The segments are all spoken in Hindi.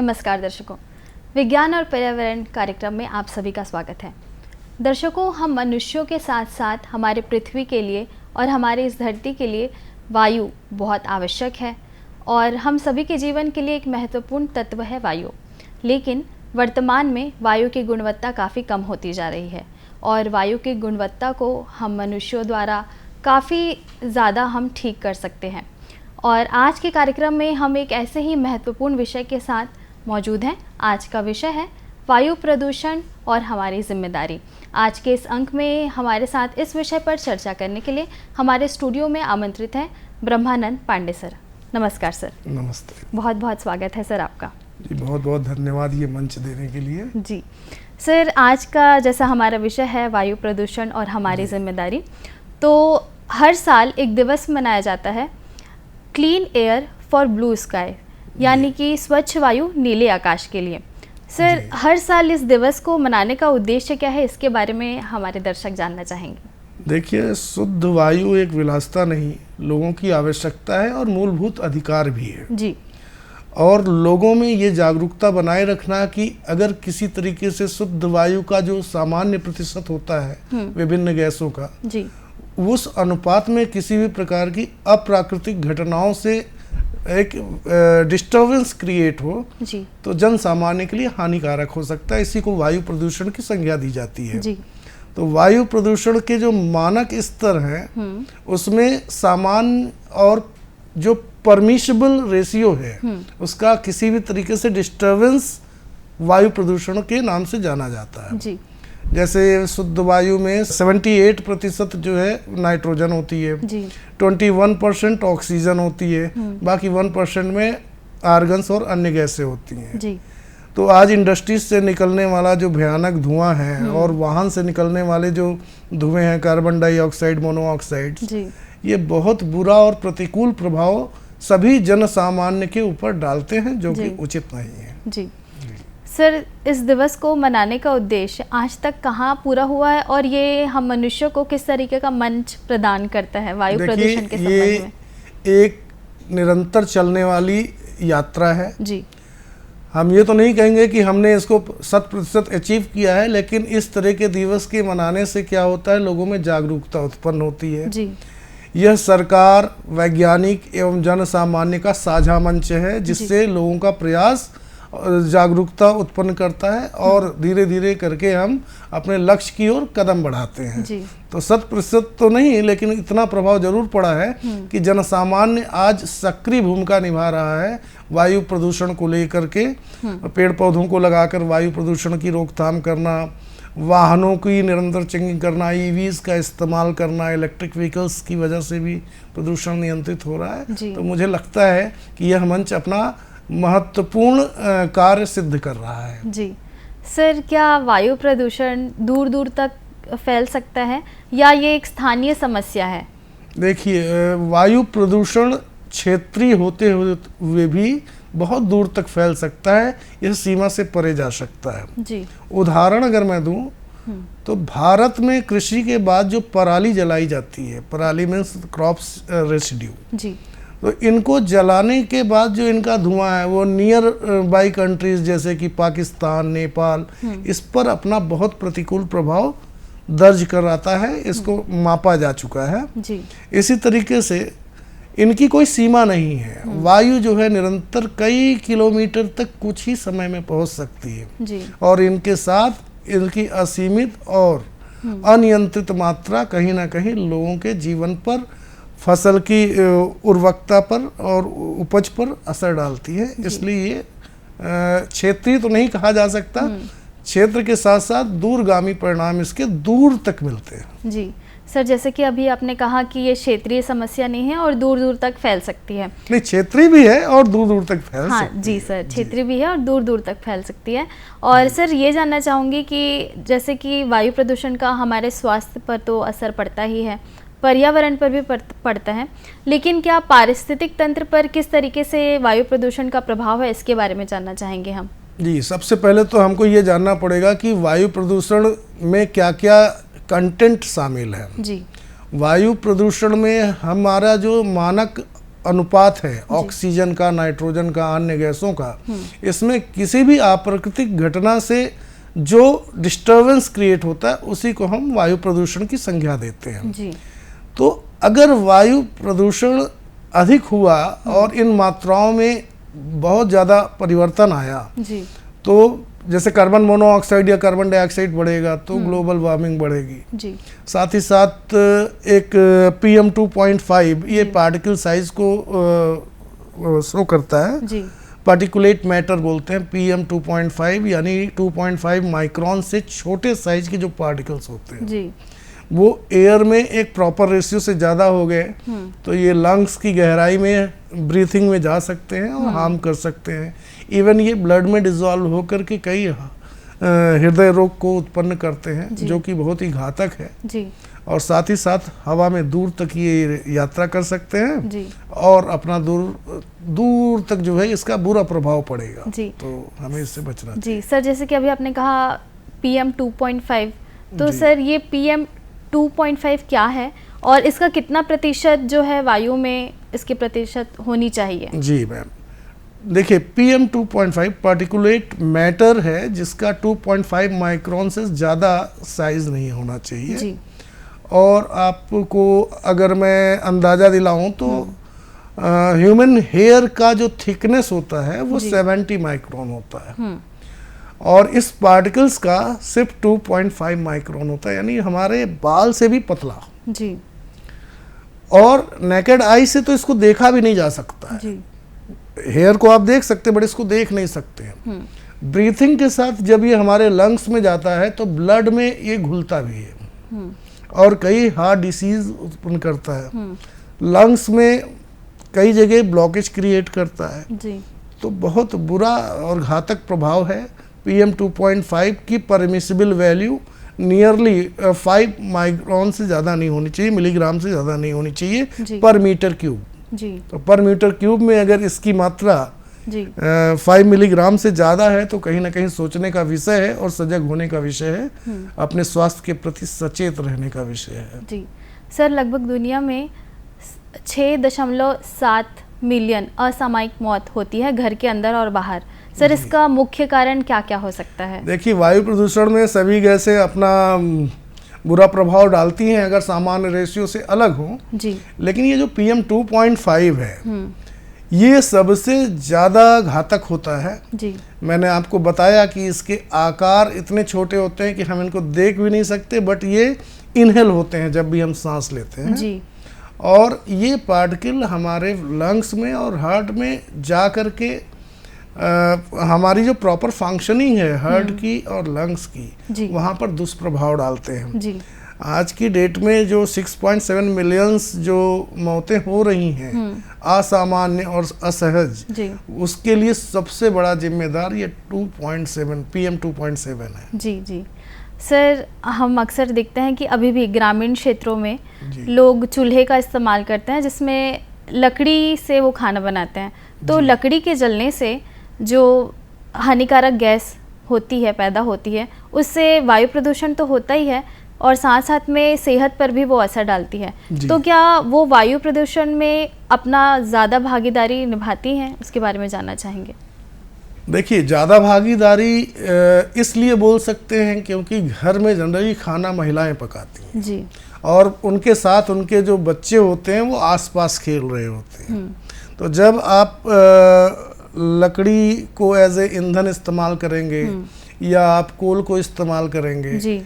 नमस्कार दर्शकों, विज्ञान और पर्यावरण कार्यक्रम में आप सभी का स्वागत है। दर्शकों, हम मनुष्यों के साथ साथ हमारे पृथ्वी के लिए और हमारे इस धरती के लिए वायु बहुत आवश्यक है और हम सभी के जीवन के लिए एक महत्वपूर्ण तत्व है वायु। लेकिन वर्तमान में वायु की गुणवत्ता काफ़ी कम होती जा रही है और वायु की गुणवत्ता को हम मनुष्यों द्वारा काफ़ी ज़्यादा हम ठीक कर सकते हैं। और आज के कार्यक्रम में हम एक ऐसे ही महत्वपूर्ण विषय के साथ मौजूद हैं। आज का विषय है वायु प्रदूषण और हमारी जिम्मेदारी। आज के इस अंक में हमारे साथ इस विषय पर चर्चा करने के लिए हमारे स्टूडियो में आमंत्रित हैं ब्रह्मानंद पांडे सर। नमस्कार सर। नमस्ते। बहुत बहुत स्वागत है सर आपका। जी बहुत बहुत धन्यवाद ये मंच देने के लिए। जी सर, आज का जैसा हमारा विषय है वायु प्रदूषण और हमारी जिम्मेदारी, तो हर साल एक दिवस मनाया जाता है clean air for blue sky, यानी कि स्वच्छ वायु नीले आकाश के लिए। सर, हर साल इस दिवस को मनाने का उद्देश्य क्या है, इसके बारे में हमारे दर्शक जानना चाहेंगे। देखिए, शुद्ध वायु एक विलासिता नहीं, लोगों की आवश्यकता है और मूलभूत अधिकार भी है जी। और लोगों में ये जागरूकता बनाए रखना कि अगर किसी तरीके से शुद्ध वायु का जो सामान्य प्रतिशत होता है विभिन्न गैसों का जी, उस अनुपात में किसी भी प्रकार की अप्राकृतिक घटनाओं से एक डिस्टर्बेंस क्रिएट हो जी, तो जन सामान्य के लिए हानिकारक हो सकता है। इसी को वायु प्रदूषण की संज्ञा दी जाती है। जी। तो वायु प्रदूषण के जो मानक स्तर हैं उसमें सामान्य और जो परमिशबल रेशियो है उसका किसी भी तरीके से डिस्टर्बेंस वायु प्रदूषण के नाम से जाना जाता है। जी। जैसे शुद्ध वायु में 78% जो है नाइट्रोजन होती है, 21% ऑक्सीजन होती है, बाकी 1% में आर्गन्स और अन्य गैसें होती हैं। जी। तो आज इंडस्ट्रीज से निकलने वाला जो भयानक धुआं है और वाहन से निकलने वाले जो धुएं हैं, कार्बन डाइऑक्साइड, मोनोऑक्साइड, ये बहुत बुरा और प्रतिकूल प्रभाव सभी जन सामान्य के ऊपर डालते हैं, जो कि उचित नहीं है। जी सर, इस दिवस को मनाने का उद्देश्य आज तक कहाँ पूरा हुआ है और ये हम मनुष्यों को किस तरीके का मंच प्रदान करता है वायु प्रदूषण के संबंध में? ये एक निरंतर चलने वाली यात्रा है। जी। हम ये तो नहीं कहेंगे कि हमने इसको 100% अचीव किया है, लेकिन इस तरह के दिवस के मनाने से क्या होता है, लोगों में जागरूकता उत्पन्न होती है। जी। यह सरकार, वैज्ञानिक एवं जन सामान्य का साझा मंच है जिससे लोगों का प्रयास जागरूकता उत्पन्न करता है और धीरे धीरे करके हम अपने लक्ष्य की ओर कदम बढ़ाते हैं। जी। तो 100% तो नहीं, लेकिन इतना प्रभाव जरूर पड़ा है कि जनसामान्य आज सक्रिय भूमिका निभा रहा है वायु प्रदूषण को लेकर के। पेड़ पौधों को लगाकर वायु प्रदूषण की रोकथाम करना, वाहनों की निरंतर चेकिंग करना, ईवीज का इस्तेमाल करना, इलेक्ट्रिक व्हीकल्स की वजह से भी प्रदूषण नियंत्रित हो रहा है। तो मुझे लगता है कि यह मंच अपना महत्वपूर्ण कार्य सिद्ध कर रहा है। जी सर, क्या वायु प्रदूषण दूर दूर तक फैल सकता है या ये एक स्थानीय समस्या है? देखिए, वायु प्रदूषण क्षेत्रीय होते हुए भी बहुत दूर तक फैल सकता है, यह सीमा से परे जा सकता है। जी। उदाहरण अगर मैं दूं तो भारत में कृषि के बाद जो पराली जलाई जाती है, पराली मीन्स क्रॉप्स रेसिड्यू, जी, तो इनको जलाने के बाद जो इनका धुआं है वो नियर बाई कंट्रीज जैसे कि पाकिस्तान, नेपाल, इस पर अपना बहुत प्रतिकूल प्रभाव दर्ज कराता है। इसको मापा जा चुका है। जी। इसी तरीके से इनकी कोई सीमा नहीं है। वायु जो है निरंतर कई किलोमीटर तक कुछ ही समय में पहुंच सकती है। जी। और इनके साथ इनकी असीमित और अनियंत्रित मात्रा कहीं ना कहीं लोगों के जीवन पर, फसल की उर्वरकता पर और उपज पर असर डालती है। इसलिए ये क्षेत्रीय तो नहीं कहा जा सकता, क्षेत्र के साथ साथ दूरगामी परिणाम इसके दूर तक मिलते हैं। जी सर, जैसे कि अभी आपने कहा कि ये क्षेत्रीय समस्या नहीं है और दूर दूर तक फैल सकती है। नहीं, क्षेत्रीय भी है और दूर दूर तक फैल सकती है। जी सर, क्षेत्रीय भी है और दूर दूर तक फैल सकती है। और सर, ये जानना चाहूँगी कि जैसे कि वायु प्रदूषण का हमारे स्वास्थ्य पर तो असर पड़ता ही है, पर्यावरण पर भी पड़ता है, लेकिन क्या पारिस्थितिक तंत्र पर किस तरीके से वायु प्रदूषण का प्रभाव है, इसके बारे में जानना चाहेंगे हम। जी, सबसे पहले तो हमको ये जानना पड़ेगा कि वायु प्रदूषण में क्या क्या कंटेंट शामिल है। जी। वायु प्रदूषण में हमारा जो मानक अनुपात है ऑक्सीजन का, नाइट्रोजन का, अन्य गैसों का, इसमें किसी भी अप्राकृतिक घटना से जो डिस्टरबेंस क्रिएट होता है उसी को हम वायु प्रदूषण की संज्ञा देते हैं जी। तो अगर वायु प्रदूषण अधिक हुआ और इन मात्राओं में बहुत ज़्यादा परिवर्तन आया जी, तो जैसे कार्बन मोनोऑक्साइड या कार्बन डाइऑक्साइड बढ़ेगा तो ग्लोबल वार्मिंग बढ़ेगी जी। साथ ही साथ एक PM 2.5 ये पार्टिकल साइज को शो करता है जी, पार्टिकुलेट मैटर बोलते हैं। PM 2.5 यानी 2.5 माइक्रोन से छोटे साइज के जो पार्टिकल्स होते हैं जी, वो एयर में एक प्रॉपर रेशियो से ज़्यादा हो गए तो ये लंग्स की गहराई में ब्रीथिंग में जा सकते हैं और हार्म कर सकते हैं। इवन ये ब्लड में डिजॉल्व होकर के कई हृदय रोग को उत्पन्न करते हैं जो कि बहुत ही घातक है जी। और साथ ही साथ हवा में दूर तक ये यात्रा कर सकते हैं जी, और अपना दूर तक जो है इसका बुरा प्रभाव पड़ेगा जी। तो हमें इससे बचना जी। सर जैसे कि अभी आपने कहा PM 2.5, तो सर ये PM 2.5 क्या है और इसका कितना प्रतिशत जो है वायु में इसकी प्रतिशत होनी चाहिए? जी मैम, देखिए PM 2.5 पार्टिकुलेट मैटर है जिसका 2.5 माइक्रोन से ज़्यादा साइज नहीं होना चाहिए जी। और आपको अगर मैं अंदाज़ा दिलाऊं तो ह्यूमन हेयर का जो थिकनेस होता है वो 70 माइक्रोन होता है और इस पार्टिकल्स का सिर्फ 2.5 माइक्रोन होता है, यानी हमारे बाल से भी पतला जी। और नेकेड आई से तो इसको देखा भी नहीं जा सकता है जी। हेयर को आप देख सकते बट इसको देख नहीं सकते हैं। ब्रीथिंग के साथ जब ये हमारे लंग्स में जाता है तो ब्लड में ये घुलता भी है और कई हार्ट डिसीज उत्पन्न करता है। लंग्स में कई जगह ब्लॉकेज क्रिएट करता है जी। तो बहुत बुरा और घातक प्रभाव है। PM 2.5 की परमिसिबल वैल्यू नियरली 5 माइक्रोन से ज़्यादा नहीं होनी चाहिए, मिलीग्राम से ज़्यादा नहीं होनी चाहिए पर मीटर क्यूब जी। तो पर मीटर क्यूब में अगर इसकी मात्रा 5 मिलीग्राम से ज़्यादा है तो कहीं ना कहीं सोचने का विषय है और सजग होने का विषय है, अपने स्वास्थ्य के प्रति सचेत रहने का विषय है जी। सर लगभग दुनिया में 6.7 मिलियन असामयिक मौत होती है घर के अंदर और बाहर। सर इसका मुख्य कारण क्या क्या हो सकता है? देखिए वायु प्रदूषण में सभी गैसें अपना बुरा प्रभाव डालती हैं अगर सामान्य रेशियो से अलग हो जी। लेकिन ये जो PM 2.5 है ये सबसे ज़्यादा घातक होता है जी। मैंने आपको बताया कि इसके आकार इतने छोटे होते हैं कि हम इनको देख भी नहीं सकते बट ये इनहेल होते हैं जब भी हम सांस लेते हैं जी। और ये पार्टिकल हमारे लंग्स में और हार्ट में जा कर के हमारी जो प्रॉपर फंक्शनिंग है हार्ट की और लंग्स की वहाँ पर दुष्प्रभाव डालते हैं जी। आज की डेट में जो 6.7 मिलियंस जो मौतें हो रही हैं असामान्य और असहज जी। उसके लिए सबसे बड़ा जिम्मेदार ये 2.7 PM 2.7 है जी जी। सर हम अक्सर देखते हैं कि अभी भी ग्रामीण क्षेत्रों में लोग चूल्हे का इस्तेमाल करते हैं जिसमें लकड़ी से वो खाना बनाते हैं। तो लकड़ी के जलने से जो हानिकारक गैस होती है पैदा होती है उससे वायु प्रदूषण तो होता ही है और साथ साथ में सेहत पर भी वो असर डालती है। तो क्या वो वायु प्रदूषण में अपना ज़्यादा भागीदारी निभाती हैं, उसके बारे में जानना चाहेंगे? देखिए ज़्यादा भागीदारी इसलिए बोल सकते हैं क्योंकि घर में जनरली खाना महिलाएं पकाती हैं जी। और उनके साथ उनके जो बच्चे होते हैं वो आसपास खेल रहे होते हैं। तो जब आप लकड़ी को एज ए ईंधन इस्तेमाल करेंगे या आप कोल को इस्तेमाल करेंगे जी।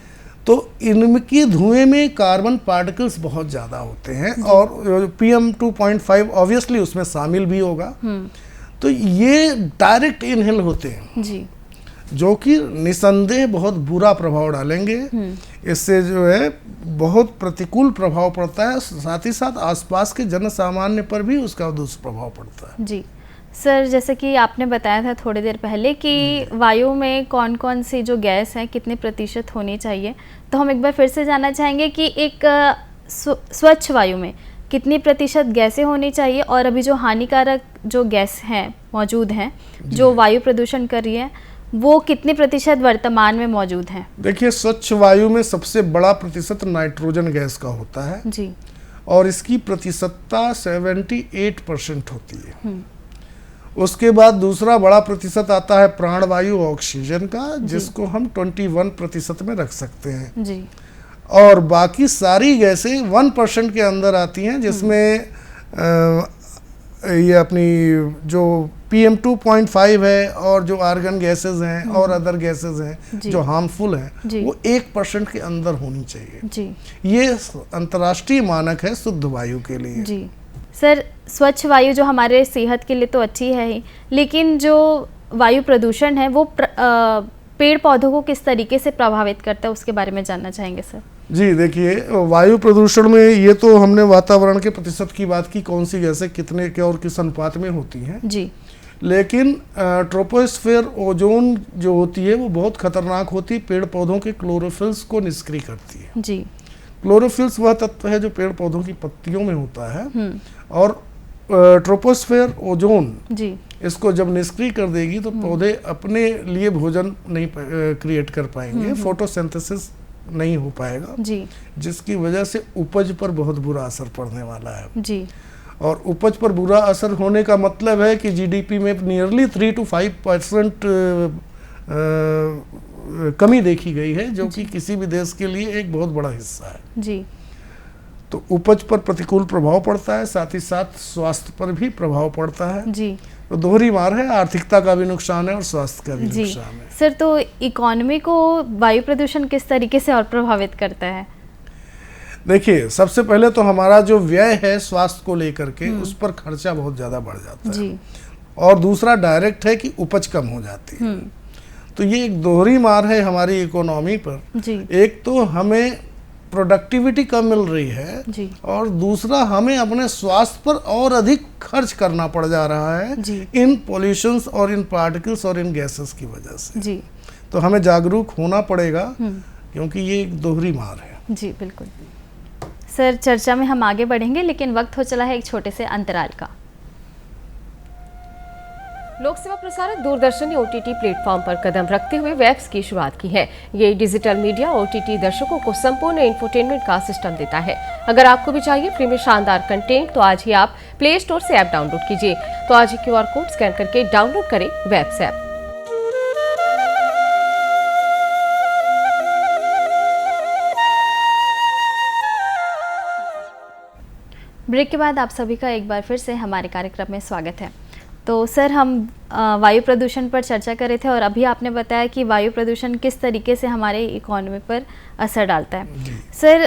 तो इनकी धुएं में कार्बन पार्टिकल्स बहुत ज़्यादा होते हैं और PM 2.5 ऑब्वियसली उसमें शामिल भी होगा। तो ये डायरेक्ट इनहेल होते हैं जी। जो कि निसंदेह बहुत बुरा प्रभाव डालेंगे। इससे जो है बहुत प्रतिकूल प्रभाव पड़ता है, साथ ही साथ आसपास के जन सामान्य पर भी उसका दुष्प्रभाव पड़ता है जी। सर जैसे कि आपने बताया था थोड़ी देर पहले कि वायु में कौन कौन सी जो गैस है कितने प्रतिशत होनी चाहिए, तो हम एक बार फिर से जानना चाहेंगे कि एक स्वच्छ वायु में कितनी प्रतिशत गैसें होनी चाहिए और अभी जो हानिकारक जो गैस हैं मौजूद हैं जो वायु प्रदूषण कर रही है वो कितने प्रतिशत वर्तमान में मौजूद हैं? देखिए स्वच्छ वायु में सबसे बड़ा प्रतिशत नाइट्रोजन गैस का होता है जी। और इसकी प्रतिशतता 78% होती है। उसके बाद दूसरा बड़ा प्रतिशत आता है प्राणवायु ऑक्सीजन का, जिसको हम 21% में रख सकते हैं जी। और बाकी सारी गैसें 1% के अंदर आती हैं, जिसमें ये अपनी जो PM2.5 है और जो आर्गन गैसेज हैं और अदर गैसेज हैं जो हार्मफुल हैं, वो 1% के अंदर होनी चाहिए जी। ये अंतर्राष्ट्रीय मानक है शुद्ध वायु के लिए जी। सर, स्वच्छ वायु जो हमारे सेहत के लिए तो अच्छी है ही, लेकिन जो वायु प्रदूषण है वो पेड़ पौधों को किस तरीके से प्रभावित करता है, उसके बारे में जानना चाहेंगे सर। जी देखिए, वायु प्रदूषण में ये तो हमने वातावरण के प्रतिशत की बात की, कौन सी गैसें कितने के और किस अनुपात में होती हैं जी। लेकिन ट्रोपोस्फेयर ओजोन जो होती है वो बहुत खतरनाक होती है, पेड़ पौधों के क्लोरोफिल्स को निष्क्रिय करती है जी। क्लोरोफिल्स वह तत्व है जो पेड़ पौधों की पत्तियों में होता है, और ट्रोपोस्फेयर ओजोन जी इसको जब निष्क्रिय कर देगी तो पौधे अपने लिए भोजन नहीं क्रिएट कर पाएंगे, फोटोसिंथेसिस नहीं हो पाएगा जी, जिसकी वजह से उपज पर बहुत बुरा असर पड़ने वाला है जी। और उपज पर बुरा असर होने का मतलब है कि जीडीपी में नियरली 3 to 5% कमी देखी गई है, जो कि किसी भी देश के लिए एक बहुत बड़ा हिस्सा है जी। तो उपज पर प्रतिकूल प्रभाव पड़ता है, साथ ही साथ स्वास्थ्य पर भी प्रभाव पड़ता है जी। तो दोहरी मार है, आर्थिकता का भी नुकसान है और स्वास्थ्य का भी नुकसान है। सर, तो इकोनॉमी को वायु प्रदूषण किस तरीके से और प्रभावित करता है? देखिए, सबसे पहले तो हमारा जो व्यय है स्वास्थ्य को लेकर के, उस पर खर्चा बहुत ज़्यादा बढ़ जाता है जी। और दूसरा डायरेक्ट है कि उपज कम हो जाती है। तो ये एक दोहरी मार है हमारी इकोनॉमी पर जी। एक तो हमें प्रोडक्टिविटी कम मिल रही है जी। और दूसरा हमें अपने स्वास्थ्य पर और अधिक खर्च करना पड़ जा रहा है जी। इन पॉल्यूशंस और इन पार्टिकल्स और इन गैसेस की वजह से जी। तो हमें जागरूक होना पड़ेगा, क्योंकि ये एक दोहरी मार है जी। बिल्कुल सर, चर्चा में हम आगे बढ़ेंगे, लेकिन वक्त हो चला है एक छोटे से अंतराल का। लोक सेवा प्रसारक दूरदर्शन ने OTT प्लेटफॉर्म पर कदम रखते हुए वेब्स की शुरुआत की है। ये डिजिटल मीडिया OTT दर्शकों को संपूर्ण इंफोटेनमेंट का सिस्टम देता है। अगर आपको भी चाहिए फ्री में शानदार कंटेंट, तो आज ही आप प्ले स्टोर से ऐप डाउनलोड कीजिए। तो आज ही QR कोड स्कैन करके डाउनलोड करें वेब्स ऐप। ब्रेक के बाद आप सभी का एक बार फिर से हमारे कार्यक्रम में स्वागत है। तो सर, हम वायु प्रदूषण पर चर्चा कर रहे थे और अभी आपने बताया कि वायु प्रदूषण किस तरीके से हमारे इकोनॉमी पर असर डालता है। सर,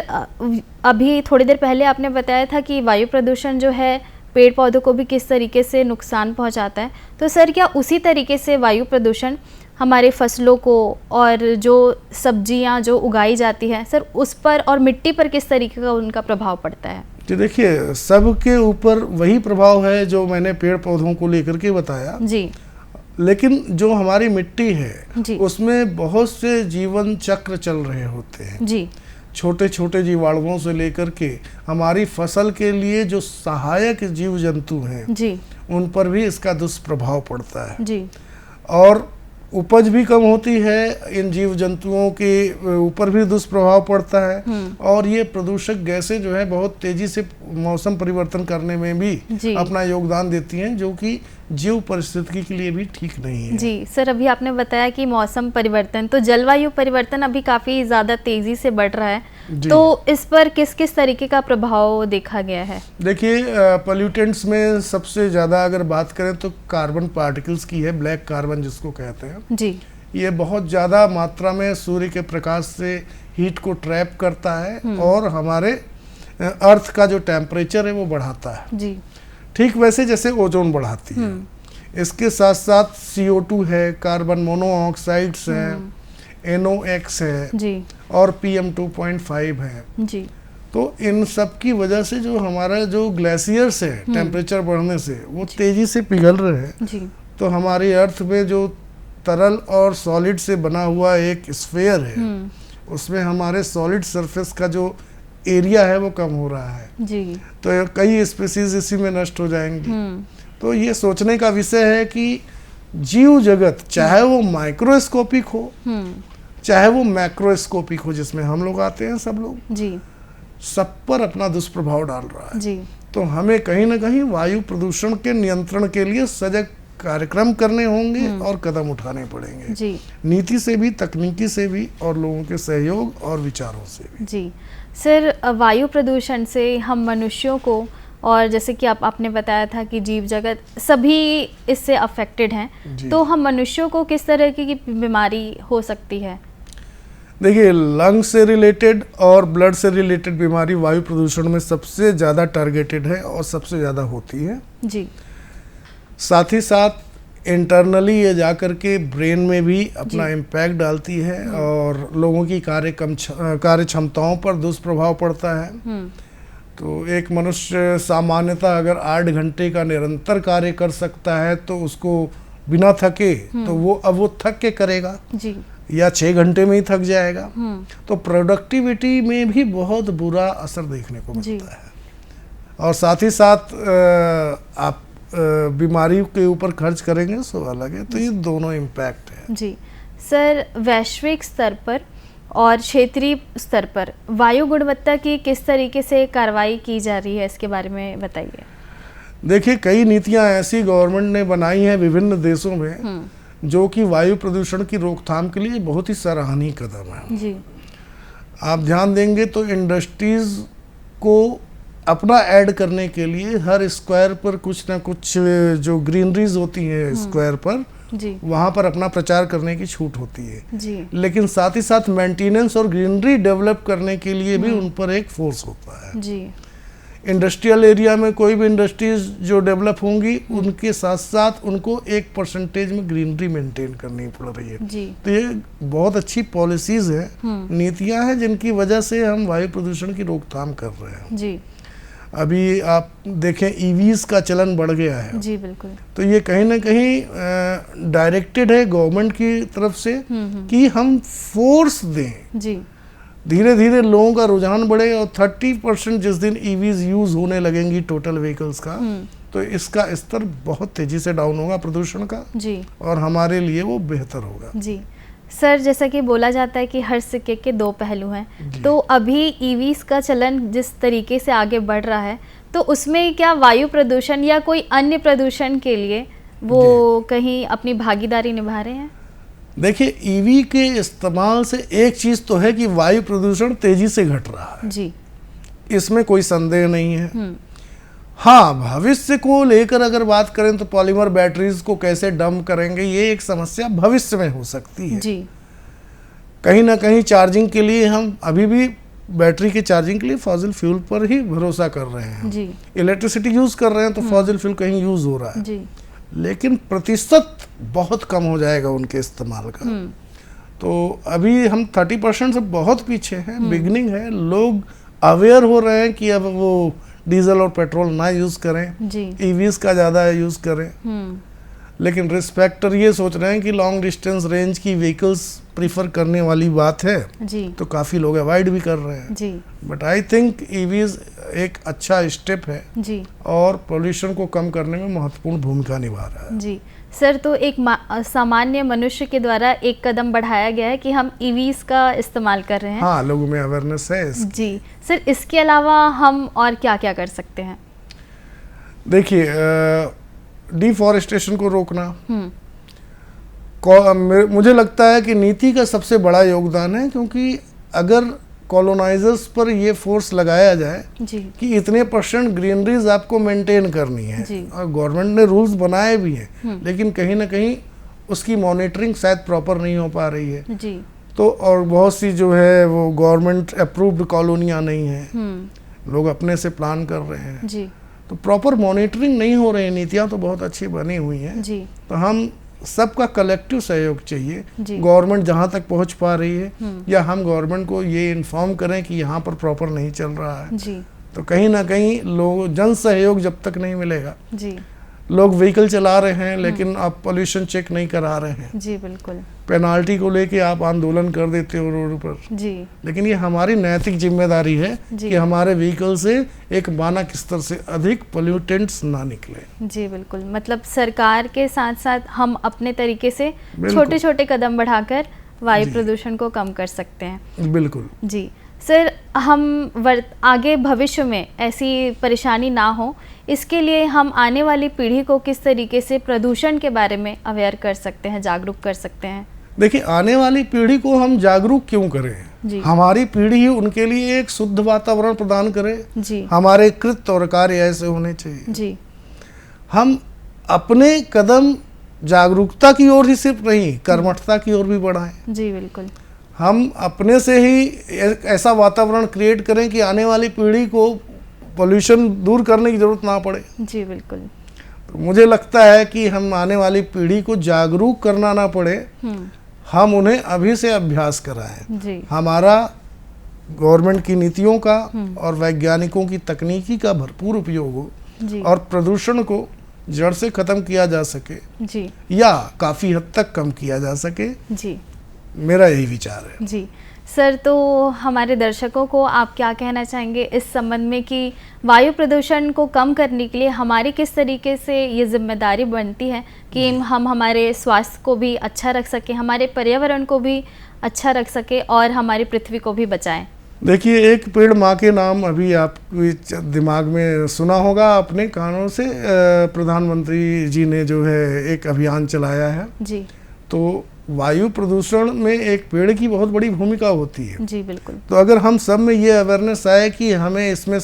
अभी थोड़ी देर पहले आपने बताया था कि वायु प्रदूषण जो है पेड़ पौधों को भी किस तरीके से नुकसान पहुंचाता है। तो सर, क्या उसी तरीके से वायु प्रदूषण हमारे फसलों को और जो सब्जियां जो उगाई जाती हैं सर, उस पर और मिट्टी पर किस तरीके का उनका प्रभाव पड़ता है? जी देखिए, सबके ऊपर वही प्रभाव है जो मैंने पेड़ पौधों को लेकर के बताया जी। लेकिन जो हमारी मिट्टी है उसमें बहुत से जीवन चक्र चल रहे होते हैं जी। छोटे छोटे जीवाणुओं से लेकर के हमारी फसल के लिए जो सहायक जीव जंतु हैं जी, उन पर भी इसका दुष्प्रभाव पड़ता है जी। और उपज भी कम होती है, इन जीव जंतुओं के ऊपर भी दुष्प्रभाव पड़ता है। और ये प्रदूषक गैसें जो है बहुत तेजी से मौसम परिवर्तन करने में भी अपना योगदान देती हैं, जो कि जीव परिस्थिति के लिए भी ठीक नहीं है जी। सर, अभी आपने बताया कि मौसम परिवर्तन, तो जलवायु परिवर्तन अभी काफ़ी ज़्यादा तेज़ी से बढ़ रहा है, तो इस पर किस किस तरीके का प्रभाव देखा गया है? देखिए, पोल्यूटेंट्स में सबसे ज़्यादा अगर बात करें तो कार्बन पार्टिकल्स की है, ब्लैक कार्बन जिसको कहते हैं जी। ये बहुत ज़्यादा मात्रा में सूर्य के प्रकाश से हीट को ट्रैप करता है और हमारे अर्थ का जो टेम्परेचर है वो बढ़ाता है जी। ठीक वैसे जैसे ओजोन बढ़ाती है। इसके साथ साथ CO2 है, कार्बन मोनोऑक्साइड्स हैं, NOx है जी। और PM2.5 है जी। तो इन सब की वजह से जो हमारा जो ग्लेशियर्स है टेम्परेचर बढ़ने से वो तेजी से पिघल रहे हैं जी। तो हमारी अर्थ में जो तरल और सॉलिड से बना हुआ एक स्फीयर है, उसमें हमारे सॉलिड सरफेस का जो एरिया है वो कम हो रहा है जी। तो कई स्पीसीज इसी में नष्ट हो जाएंगी। तो ये सोचने का विषय है कि जीव जगत चाहे वो माइक्रोस्कोपिक हो चाहे वो मैक्रोस्कोपिक हो, जिसमें हम लोग आते हैं सब लोग जी, सब पर अपना दुष्प्रभाव डाल रहा है जी। तो हमें कहीं ना कहीं वायु प्रदूषण के नियंत्रण के लिए सजग कार्यक्रम करने होंगे और कदम उठाने पड़ेंगे जी। नीति से भी, तकनीकी से भी और लोगों के सहयोग और विचारों से भी। जी सर, वायु प्रदूषण से हम मनुष्यों को, और जैसे कि आपने बताया था कि जीव जगत सभी इससे अफेक्टेड हैं, तो हम मनुष्यों को किस तरह की बीमारी हो सकती है? देखिए, लंग से रिलेटेड और ब्लड से रिलेटेड बीमारी वायु प्रदूषण में सबसे ज़्यादा टारगेटेड है और सबसे ज़्यादा होती है जी। साथ ही साथ इंटरनली ये जाकर के ब्रेन में भी अपना इम्पैक्ट डालती है और लोगों की कार्य क्षमताओं पर दुष्प्रभाव पड़ता है। तो एक मनुष्य सामान्यतः अगर 8 घंटे का निरंतर कार्य कर सकता है तो उसको बिना थके तो वो थक के करेगा जी। या 6 घंटे में ही थक जाएगा। तो प्रोडक्टिविटी में भी बहुत बुरा असर देखने को मिलता है। और साथ ही साथ आप बीमारी के ऊपर खर्च करेंगे सो अलग है। तो ये दोनों इम्पैक्ट है जी। सर, वैश्विक स्तर पर और क्षेत्रीय स्तर पर वायु गुणवत्ता की किस तरीके से कार्रवाई की जा रही है, इसके बारे में बताइए। देखिए, कई नीतियां ऐसी गवर्नमेंट ने बनाई हैं विभिन्न देशों में जो कि वायु प्रदूषण की रोकथाम के लिए बहुत ही सराहनीय कदम है जी। आप ध्यान देंगे तो इंडस्ट्रीज को अपना ऐड करने के लिए हर स्क्वायर पर कुछ ना कुछ जो ग्रीनरीज होती है स्क्वायर पर जी, वहाँ पर अपना प्रचार करने की छूट होती है जी। लेकिन साथ ही साथ मेंटेनेंस और ग्रीनरी डेवलप करने के लिए भी उन पर एक फोर्स होता है जी। इंडस्ट्रियल एरिया में कोई भी इंडस्ट्रीज जो डेवलप होंगी उनके साथ साथ उनको 1% में ग्रीनरी मेंटेन करनी पड़ रही है जी। तो ये बहुत अच्छी पॉलिसीज है, नीतियां हैं जिनकी वजह से हम वायु प्रदूषण की रोकथाम कर रहे हैं जी। अभी आप देखें ईवीज का चलन बढ़ गया है जी, बिल्कुल। तो ये कहीं ना कहीं डायरेक्टेड है गवर्नमेंट की तरफ से कि हम फोर्स दें जी। धीरे धीरे लोगों का रुझान बढ़ेगा और 30% जिस दिन ईवीज यूज होने लगेंगी टोटल व्हीकल्स का, तो इसका स्तर बहुत तेजी से डाउन होगा प्रदूषण का जी। और हमारे लिए वो बेहतर होगा जी। सर, जैसा कि बोला जाता है कि हर सिक्के के 2 पहलू हैं, तो अभी ईवीज का चलन जिस तरीके से आगे बढ़ रहा है, तो उसमें क्या वायु प्रदूषण या कोई अन्य प्रदूषण के लिए वो कहीं अपनी भागीदारी निभा रहे हैं? देखिए, ईवी के इस्तेमाल से एक चीज तो है कि वायु प्रदूषण तेजी से घट रहा है जी। इसमें कोई संदेह नहीं है। हाँ, भविष्य को लेकर अगर बात करें तो पॉलीमर बैटरीज को कैसे डंप करेंगे, ये एक समस्या भविष्य में हो सकती है जी। कहीं ना कहीं चार्जिंग के लिए हम अभी भी बैटरी के चार्जिंग के लिए फॉसिल फ्यूल पर ही भरोसा कर रहे हैं जी। इलेक्ट्रिसिटी यूज कर रहे हैं तो फॉसिल फ्यूल कहीं यूज हो रहा है जी। लेकिन प्रतिशत बहुत कम हो जाएगा उनके इस्तेमाल का। तो अभी हम 30% से बहुत पीछे हैं, बिगनिंग है। लोग अवेयर हो रहे हैं कि अब वो डीजल और पेट्रोल ना यूज करें, ईवीज का ज़्यादा यूज करें। लेकिन रिस्पेक्टर ये सोच रहे हैं कि लॉन्ग डिस्टेंस रेंज की व्हीकल्स प्रीफर करने वाली बात है जी। तो काफ़ी लोग अवॉइड भी कर रहे हैं जी। बट आई थिंक ईवीज एक अच्छा स्टेप है जी। और पोल्यूशन को कम करने में महत्वपूर्ण भूमिका निभा रहा है जी। सर, तो एक सामान्य मनुष्य के द्वारा एक कदम बढ़ाया गया है कि हम ईवीज का इस्तेमाल कर रहे हैं। हाँ, लोगों में अवेयरनेस है जी। सर, इसके अलावा हम और क्या क्या कर सकते हैं? देखिए, डिफॉरेस्टेशन को रोकना मुझे लगता है कि नीति का सबसे बड़ा योगदान है, क्योंकि अगर कॉलोनाइजर्स पर ये फोर्स लगाया जाए जी। कि इतने % ग्रीनरीज आपको मेंटेन करनी है और गवर्नमेंट ने रूल्स बनाए भी हैं, लेकिन कहीं ना कहीं उसकी मॉनिटरिंग शायद प्रॉपर नहीं हो पा रही है जी। तो और बहुत सी जो है वो गवर्नमेंट अप्रूव्ड कॉलोनियाँ नहीं हैं, लोग अपने से प्लान कर रहे हैं जी। तो प्रॉपर मॉनिटरिंग नहीं हो रही है। नीतियाँ तो बहुत अच्छी बनी हुई हैं जी। तो हम सबका कलेक्टिव सहयोग चाहिए। गवर्नमेंट जहाँ तक पहुँच पा रही है या हम गवर्नमेंट को ये इन्फॉर्म करें कि यहाँ पर प्रॉपर नहीं चल रहा है जी। तो कहीं ना कहीं लोग जन सहयोग जब तक नहीं मिलेगा जी। लोग व्हीकल चला रहे हैं लेकिन आप पोल्यूशन चेक नहीं करा रहे हैं जी, बिल्कुल। पेनाल्टी को लेके आप आंदोलन कर देते हो रोड पर जी। लेकिन ये हमारी नैतिक जिम्मेदारी है कि हमारे व्हीकल से एक मानक स्तर से अधिक पोल्यूटेंट्स ना निकले जी, बिल्कुल। मतलब सरकार के साथ साथ हम अपने तरीके से छोटे छोटे कदम बढ़ाकर वायु प्रदूषण को कम कर सकते हैं। बिल्कुल जी। सर, हम आगे भविष्य में ऐसी परेशानी ना हो, इसके लिए हम आने वाली पीढ़ी को किस तरीके से प्रदूषण के बारे में अवेयर कर सकते हैं, जागरूक कर सकते हैं? देखिए, आने वाली पीढ़ी को हम जागरूक क्यों करें? हमारी पीढ़ी ही उनके लिए एक शुद्ध वातावरण प्रदान करे जी। हमारे कृत्य और कार्य ऐसे होने चाहिए जी। हम अपने कदम जागरूकता की ओर ही सिर्फ नहीं, कर्मठता की ओर भी बढ़ाएं जी। बिल्कुल, हम अपने से ही ऐसा वातावरण क्रिएट करें कि आने वाली पीढ़ी को पोल्यूशन दूर करने की जरूरत ना पड़े जी। बिल्कुल, तो मुझे लगता है कि हम आने वाली पीढ़ी को जागरूक करना ना पड़े, हम उन्हें अभी से अभ्यास कराएं जी। हमारा गवर्नमेंट की नीतियों का और वैज्ञानिकों की तकनीकी का भरपूर उपयोग हो जी। और प्रदूषण को जड़ से खत्म किया जा सके जी, या काफी हद तक कम किया जा सके जी। मेरा यही विचार है जी। सर, तो हमारे दर्शकों को आप क्या कहना चाहेंगे इस संबंध में कि वायु प्रदूषण को कम करने के लिए हमारी किस तरीके से ये जिम्मेदारी बनती है कि हम हमारे स्वास्थ्य को भी अच्छा रख सकें, हमारे पर्यावरण को भी अच्छा रख सकें और हमारी पृथ्वी को भी बचाएं? देखिए, एक पेड़ माँ के नाम अभी आपके दिमाग में सुना होगा अपने कानों से। प्रधानमंत्री जी ने जो है एक अभियान चलाया है जी। तो वायु प्रदूषण में एक पेड़ की बहुत बड़ी भूमिका होती है जी। बिल्कुल, तो अगर हम सब में ये अवेयरनेस आए कि हमें इसमें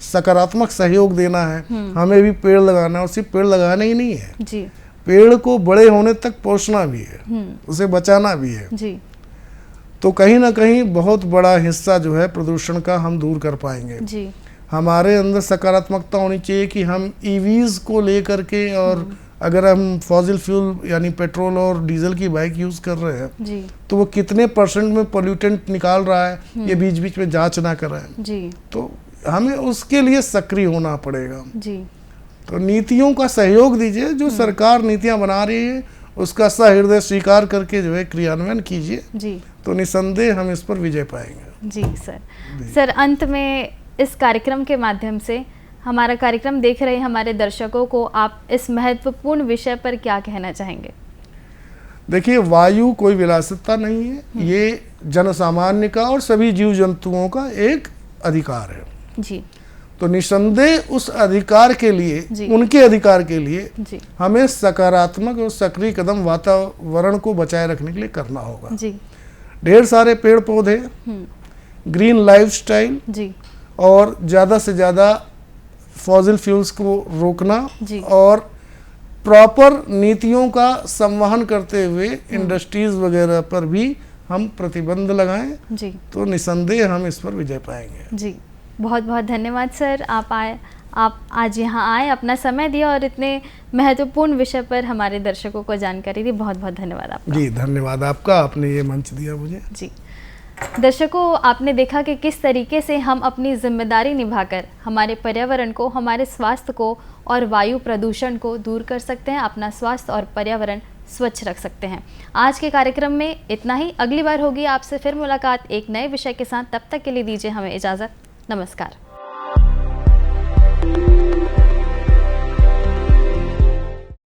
सकारात्मक सहयोग देना है, हमें भी पेड़ लगाना है, और सिर्फ पेड़ लगाना ही नहीं है जी, पेड़ को बड़े होने तक पोषना भी है, उसे बचाना भी है जी। तो कहीं ना कहीं बहुत बड़ा हिस्सा जो है प्रदूषण का हम दूर कर पाएंगे जी। हमारे अंदर सकारात्मकता होनी चाहिए कि हम ईवीज को लेकर के, और अगर हम फॉसिल फ्यूल यानी पेट्रोल और डीजल की बाइक यूज कर रहे हैं जी, तो वो कितने % में पोल्यूटेंट निकाल रहा है, ये बीच बीच में जांच ना कराएं जी। तो हमें उसके लिए सक्रिय होना पड़ेगा जी। तो नीतियों का सहयोग दीजिए, जो सरकार नीतियां बना रही है उसका सहृदय स्वीकार करके जो है क्रियान्वयन कीजिए जी। तो निसंदेह हम इस पर विजय पाएंगे जी। सर, अंत में इस कार्यक्रम के माध्यम से हमारा कार्यक्रम देख रहे हमारे दर्शकों को आप इस महत्वपूर्ण विषय पर क्या कहना चाहेंगे? देखिए, वायु कोई विलासिता नहीं है, ये जनसामान्य का और सभी जीव जंतुओं का एक अधिकार है जी। तो निसंदेह उस अधिकार के लिए, उनके अधिकार के लिए जी, हमें सकारात्मक और सक्रिय कदम वातावरण को बचाए रखने के लिए करना होगा जी। ढेर सारे पेड़ पौधे, ग्रीन लाइफस्टाइल जी, और ज़्यादा से ज़्यादा फॉसिल फ्यूल्स को रोकना और प्रॉपर नीतियों का संवहन करते हुए इंडस्ट्रीज वगैरह पर भी हम प्रतिबंध लगाएं जी। तो निसंदेह हम इस पर विजय पाएंगे जी। बहुत बहुत धन्यवाद सर, आप आज यहाँ आए, अपना समय दिया और इतने महत्वपूर्ण विषय पर हमारे दर्शकों को जानकारी दी। बहुत बहुत धन्यवाद आपका जी। धन्यवाद आपका, आपने ये मंच दिया मुझे जी। दर्शकों, आपने देखा कि किस तरीके से हम अपनी जिम्मेदारी निभाकर हमारे पर्यावरण को, हमारे स्वास्थ्य को और वायु प्रदूषण को दूर कर सकते हैं, अपना स्वास्थ्य और पर्यावरण स्वच्छ रख सकते हैं। आज के कार्यक्रम में इतना ही। अगली बार होगी आपसे फिर मुलाकात एक नए विषय के साथ। तब तक के लिए दीजिए हमें इजाज़त। नमस्कार।